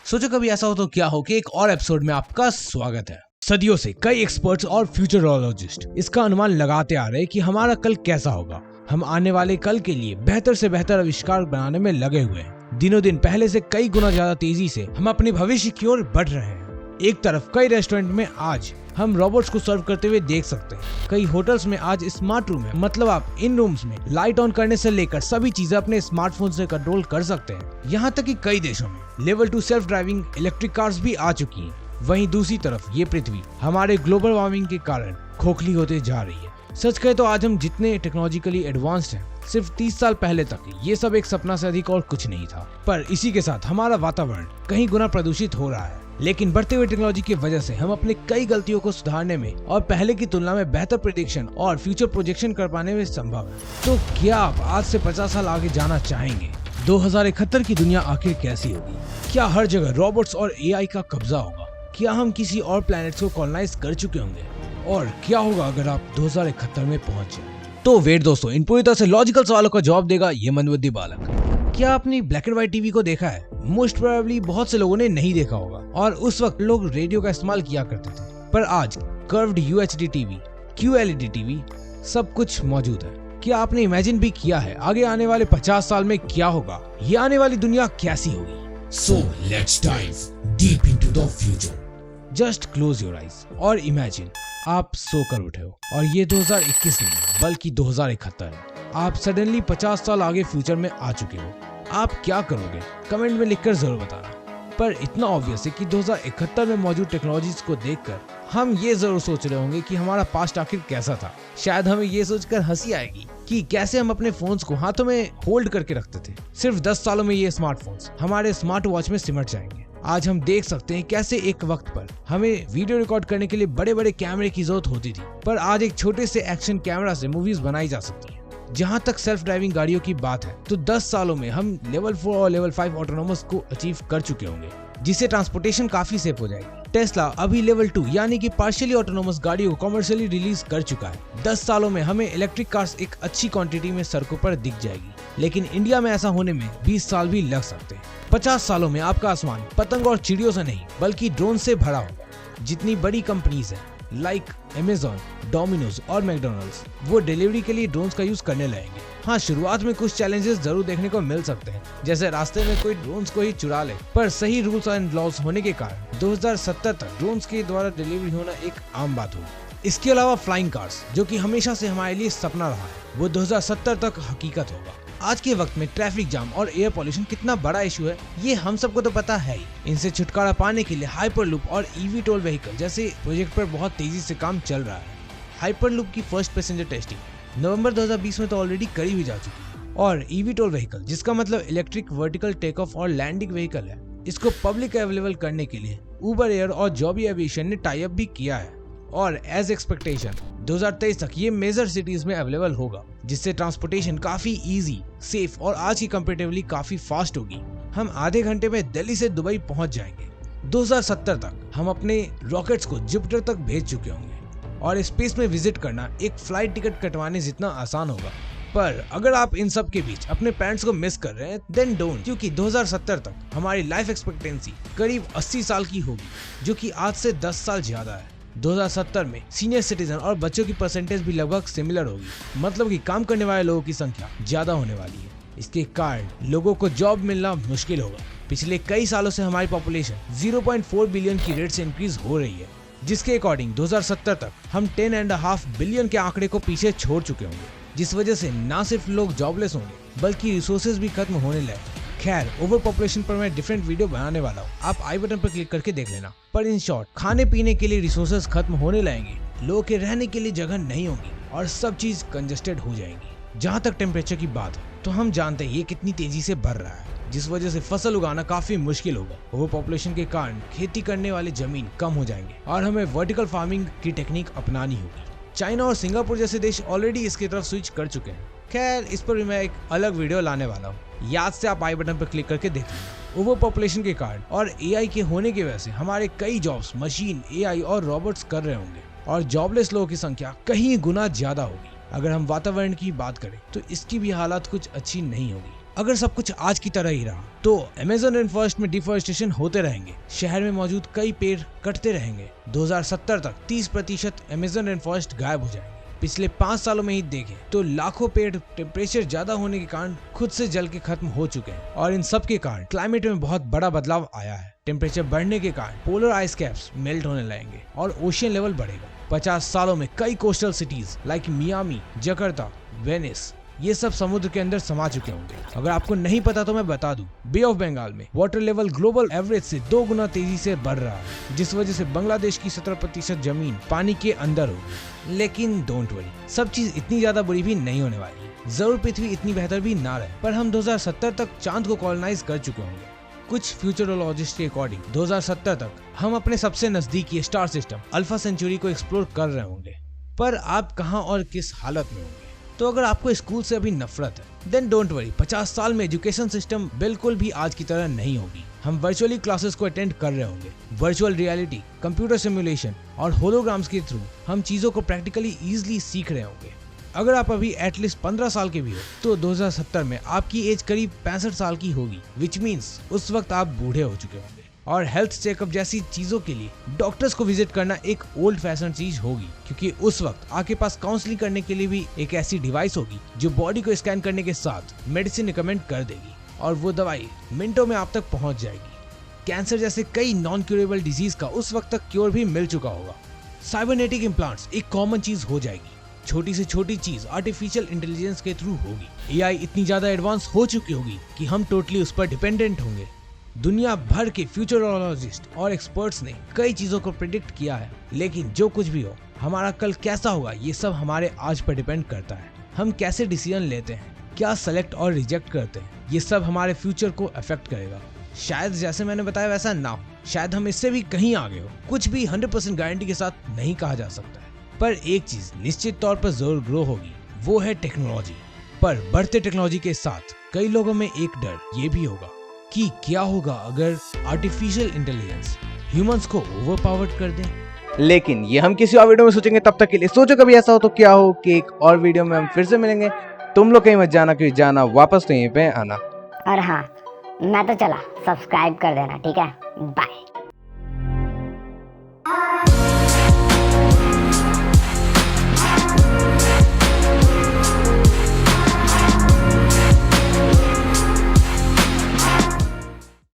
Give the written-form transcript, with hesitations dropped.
सोचो कभी ऐसा हो तो क्या हो कि एक और एपिसोड में आपका स्वागत है। सदियों से कई एक्सपर्ट्स और फ्यूचरोलॉजिस्ट इसका अनुमान लगाते आ रहे हैं कि हमारा कल कैसा होगा। हम आने वाले कल के लिए बेहतर से बेहतर आविष्कार बनाने में लगे हुए हैं। दिनों दिन पहले से कई गुना ज्यादा तेजी से हम अपने भविष्य की ओर बढ़ रहे हैं। एक तरफ कई रेस्टोरेंट में आज हम रोबोट्स को सर्व करते हुए देख सकते हैं। कई होटल्स में आज स्मार्ट रूम है, मतलब आप इन रूम्स में लाइट ऑन करने से लेकर सभी चीजें अपने स्मार्टफोन से कंट्रोल कर सकते हैं। यहाँ तक कि कई देशों में level 2 self driving electric cars भी आ चुकी हैं। वहीं दूसरी तरफ ये पृथ्वी हमारे ग्लोबल वार्मिंग के कारण खोखली होते जा रही है। सच कहे तो आज हम जितने टेक्नोलॉजिकली एडवांस्ड हैं, सिर्फ 30 साल पहले तक ये सब एक सपना से अधिक और कुछ नहीं था। पर इसी के साथ हमारा वातावरण कहीं गुना प्रदूषित हो रहा है। लेकिन बढ़ते हुए टेक्नोलॉजी की वजह से हम अपने कई गलतियों को सुधारने में और पहले की तुलना में बेहतर प्रेडिक्शन और फ्यूचर प्रोजेक्शन कर पाने में संभव है। तो क्या आप आज से 50 साल आगे जाना चाहेंगे? 2071 की दुनिया आखिर कैसी होगी? क्या हर जगह रोबोट्स और एआई का कब्जा होगा? क्या हम किसी और प्लैनेट्स को कॉलोनाइज कर चुके होंगे? और क्या होगा अगर आप 2071 में पहुंच जाए? तो वेट दोस्तों, इन पूरी तरह से लॉजिकल सवालों का जवाब देगा ये मंदबुद्धि बालक। क्या आपने ब्लैक एंड व्हाइट टीवी को देखा है? मोस्ट प्रोबेबली बहुत से लोगों ने नहीं देखा होगा और उस वक्त लोग रेडियो का इस्तेमाल किया करते थे। पर आज curved UHD TV, QLED TV सब कुछ मौजूद है। क्या आपने इमेजिन भी किया है आगे आने वाले 50 साल में क्या होगा? ये आने वाली दुनिया कैसी होगी? So let's dive deep into the future. Just close your eyes और इमेजिन आप सोकर उठे हो और ये 2021 नहीं बल्कि 2071 है। आप सडनली 50 साल आगे फ्यूचर में आ चुके हो। आप क्या करोगे? कमेंट में लिखकर जरूर बताना। पर इतना ऑब्वियस है कि 2071 में मौजूद टेक्नोलॉजीज को देखकर हम ये जरूर सोच रहे होंगे कि हमारा पास्ट आखिर कैसा था। शायद हमें ये सोचकर हंसी आएगी कि कैसे हम अपने फोन्स को हाथों में होल्ड करके रखते थे। सिर्फ 10 सालों में ये स्मार्टफोन्स हमारे स्मार्ट वॉच में सिमट जाएंगे। आज हम देख सकते हैं कैसे एक वक्त पर हमें वीडियो रिकॉर्ड करने के लिए बड़े बड़े कैमरे की जरूरत होती थी, पर आज एक छोटे से एक्शन कैमरा से मूवीज बनाई जा सकती है। जहां तक सेल्फ ड्राइविंग गाड़ियों की बात है तो 10 सालों में हम लेवल 4 और लेवल 5 ऑटोनोमस को अचीव कर चुके होंगे, जिससे ट्रांसपोर्टेशन काफी सेफ हो जाएगी। टेस्ला अभी लेवल 2 यानी कि पार्शियली ऑटोनोमस गाड़ियों को कमर्शियली रिलीज कर चुका है। 10 सालों में हमें इलेक्ट्रिक कार्स एक अच्छी क्वांटिटी में सड़कों पर दिख जाएगी, लेकिन इंडिया में ऐसा होने में 20 साल भी लग सकते हैं। 50 सालों में आपका आसमान पतंग और चिड़ियों से नहीं बल्कि ड्रोन से भरा होगा। जितनी बड़ी कंपनीज है लाइक Amazon, डोमिनोज और मैकडॉनल्ड्स, वो डिलीवरी के लिए ड्रोन्स का यूज करने लगेंगे। हाँ, शुरुआत में कुछ चैलेंजेस जरूर देखने को मिल सकते हैं, जैसे रास्ते में कोई ड्रोन्स को ही चुरा ले, पर सही रूल्स एंड लॉज होने के कारण 2070 तक ड्रोन्स के द्वारा डिलीवरी होना एक आम बात होगी। इसके अलावा फ्लाइंग कार्स, जो कि हमेशा से हमारे लिए सपना रहा है, वो 2070 तक हकीकत होगा। आज के वक्त में ट्रैफिक जाम और एयर पॉल्यूशन कितना बड़ा इशू है ये हम सबको तो पता है ही। इनसे छुटकारा पाने के लिए हाइपरलूप और EVTOL व्हीकल जैसे प्रोजेक्ट पर बहुत तेजी से काम चल रहा है। हाइपरलूप की फर्स्ट पैसेंजर टेस्टिंग नवंबर 2020 में तो ऑलरेडी करी भी जा चुकी है और EVTOL व्हीकल, जिसका मतलब इलेक्ट्रिक वर्टिकल टेक ऑफ और लैंडिंग व्हीकल है, इसको पब्लिक अवेलेबल करने के लिए उबर एयर और जॉबी एविएशन ने टाई अप भी किया है और एज एक्सपेक्टेशन 2023 तक ये मेजर सिटीज में अवेलेबल होगा, जिससे ट्रांसपोर्टेशन काफी इजी, सेफ और आज की कंपेरेटिवली काफी फास्ट होगी। हम आधे घंटे में दिल्ली से दुबई पहुंच जाएंगे। 2070 तक हम अपने रॉकेट्स को जुपिटर तक भेज चुके होंगे और स्पेस में विजिट करना एक फ्लाइट टिकट कटवाने जितना आसान होगा। पर अगर आप इन सब के बीच अपने पेरेंट्स को मिस कर रहे हैं देन डोंट, क्योंकि 2070 तक हमारी लाइफ एक्सपेक्टेंसी करीब 80 साल की होगी, जो कि आज से 10 साल ज्यादा है। 2070 में सीनियर सिटीजन और बच्चों की परसेंटेज भी लगभग सिमिलर होगी, मतलब कि काम करने वाले लोगों की संख्या ज्यादा होने वाली है। इसके कारण लोगों को जॉब मिलना मुश्किल होगा। पिछले कई सालों से हमारी पॉपुलेशन 0.4 बिलियन की रेट से इंक्रीज हो रही है, जिसके अकॉर्डिंग 2070 तक हम 10.5 बिलियन के आंकड़े को पीछे छोड़ चुके होंगे, जिस वजह से न सिर्फ लोग जॉबलेस होंगे बल्कि रिसोर्सेज भी खत्म होने लगे। खैर, ओवर पॉपुलेशन पर मैं डिफरेंट वीडियो बनाने वाला हूँ, आप आई बटन पर क्लिक करके देख लेना। पर इन शॉर्ट, खाने पीने के लिए रिसोर्सेज खत्म होने लगेंगे, लोगों के रहने के लिए जगह नहीं होगी और सब चीज कंजेस्टेड हो जाएंगी। जहाँ तक टेम्परेचर की बात है तो हम जानते हैं ये कितनी तेजी से बढ़ रहा है, जिस वजह से फसल उगाना काफी मुश्किल होगा। ओवर पॉपुलेशन के कारण खेती करने वाले जमीन कम हो जाएंगे और हमें वर्टिकल फार्मिंग की टेक्निक अपनानी होगी। चाइना और सिंगापुर जैसे देश ऑलरेडी इसकी तरफ स्विच कर चुके हैं। खैर, इस पर भी मैं एक अलग वीडियो लाने वाला हूँ, याद से आप आई बटन पर क्लिक करके देख लेना। ओवर पॉपुलेशन के कारण और एआई के होने की वजह से हमारे कई जॉब्स मशीन, एआई और रोबोट्स कर रहे होंगे और जॉबलेस लोगों की संख्या कहीं गुना ज्यादा होगी। अगर हम वातावरण की बात करें तो इसकी भी हालात कुछ अच्छी नहीं होगी। अगर सब कुछ आज की तरह ही रहा तो अमेज़न रेन फॉरेस्ट में डिफॉरेस्टेशन होते रहेंगे, शहर में मौजूद कई पेड़ कटते रहेंगे। 2070 तक 30% अमेज़न रेन फॉरेस्ट गायब हो जाएंगे। पिछले 5 सालों में ही देखें तो लाखों पेड़ टेम्परेचर ज्यादा होने के कारण खुद से जल के खत्म हो चुके हैं और इन सब के कारण क्लाइमेट में बहुत बड़ा बदलाव आया है। टेम्परेचर बढ़ने के कारण पोलर आइस कैप्स मेल्ट होने लगेंगे और ओशियन लेवल बढ़ेगा। 50 सालों में कई coastal cities like Miami, Jakarta, Venice ये सब समुद्र के अंदर समा चुके होंगे। अगर आपको नहीं पता तो मैं बता दूं, बे ऑफ बंगाल में वाटर लेवल ग्लोबल एवरेज से 2 गुना तेजी से बढ़ रहा है, जिस वजह से बांग्लादेश की 17% जमीन पानी के अंदर होगी। लेकिन डोंट वरी, सब चीज इतनी ज्यादा बुरी भी नहीं होने वाली। जरूर पृथ्वी इतनी बेहतर भी ना रहे, पर हम 2070 तक चांद को कॉलोनाइज कर चुके होंगे। कुछ फ्यूचरोलॉजिस्ट के अकॉर्डिंग 2070 तक हम अपने सबसे नजदीकी स्टार सिस्टम अल्फा सेंचुरी को एक्सप्लोर कर रहे होंगे। पर आप कहां और किस हालत में होंगे? तो अगर आपको स्कूल से अभी नफरत है, देन डोंट वरी, 50 साल में एजुकेशन सिस्टम बिल्कुल भी आज की तरह नहीं होगी। हम वर्चुअली क्लासेस को अटेंड कर रहे होंगे। वर्चुअल रियलिटी, कंप्यूटर सिमुलेशन और होलोग्राम्स के थ्रू हम चीजों को प्रैक्टिकली इजीली सीख रहे होंगे। अगर आप अभी एटलीस्ट 15 साल के भी हो तो 2070 में आपकी एज करीब 65 साल की होगी, विच मीन्स उस वक्त आप बूढ़े हो चुके होंगे और हेल्थ चेकअप जैसी चीजों के लिए डॉक्टर्स को विजिट करना एक ओल्ड फैशन चीज होगी, क्योंकि उस वक्त आपके पास काउंसलिंग करने के लिए भी एक ऐसी डिवाइस होगी जो बॉडी को स्कैन करने के साथ मेडिसिन रिकमेंड कर देगी और वो दवाई मिनटों में आप तक पहुंच जाएगी। कैंसर जैसे कई नॉन क्यूरेबल डिजीज का उस वक्त तक क्योर भी मिल चुका होगा। साइबरनेटिक इम्प्लांट्स एक कॉमन चीज हो जाएगी। छोटी से छोटी चीज आर्टिफिशियल इंटेलिजेंस के थ्रू होगी। एआई इतनी ज्यादा एडवांस हो चुकी होगी कि हम टोटली उस पर डिपेंडेंट होंगे। दुनिया भर के फ्यूचरोलॉजिस्ट और एक्सपर्ट्स ने कई चीजों को प्रेडिक्ट किया है, लेकिन जो कुछ भी हो, हमारा कल कैसा होगा ये सब हमारे आज पर डिपेंड करता है। हम कैसे डिसीजन लेते हैं, क्या सेलेक्ट और रिजेक्ट करते हैं, ये सब हमारे फ्यूचर को अफेक्ट करेगा। शायद जैसे मैंने बताया वैसा ना हो, शायद हम इससे भी कहीं आगे हो। कुछ भी 100% गारंटी के साथ नहीं कहा जा सकता है, पर एक चीज निश्चित तौर पर जरूर ग्रो होगी, वो है टेक्नोलॉजी। पर बढ़ते टेक्नोलॉजी के साथ कई लोगों में एक डर ये भी होगा कि क्या होगा अगर आर्टिफिशियल इंटेलिजेंस ह्यूमंस को ओवरपावर्ड कर दे। लेकिन ये हम किसी और वीडियो में सोचेंगे। तब तक के लिए सोचो कभी ऐसा हो तो क्या हो कि एक और वीडियो में हम फिर से मिलेंगे। तुम लोग कहीं मत जाना, क्योंकि जाना वापस तो यहीं पे आना। और हाँ, मैं तो चला, सब्सक्राइब कर देना, ठीक है? बाय।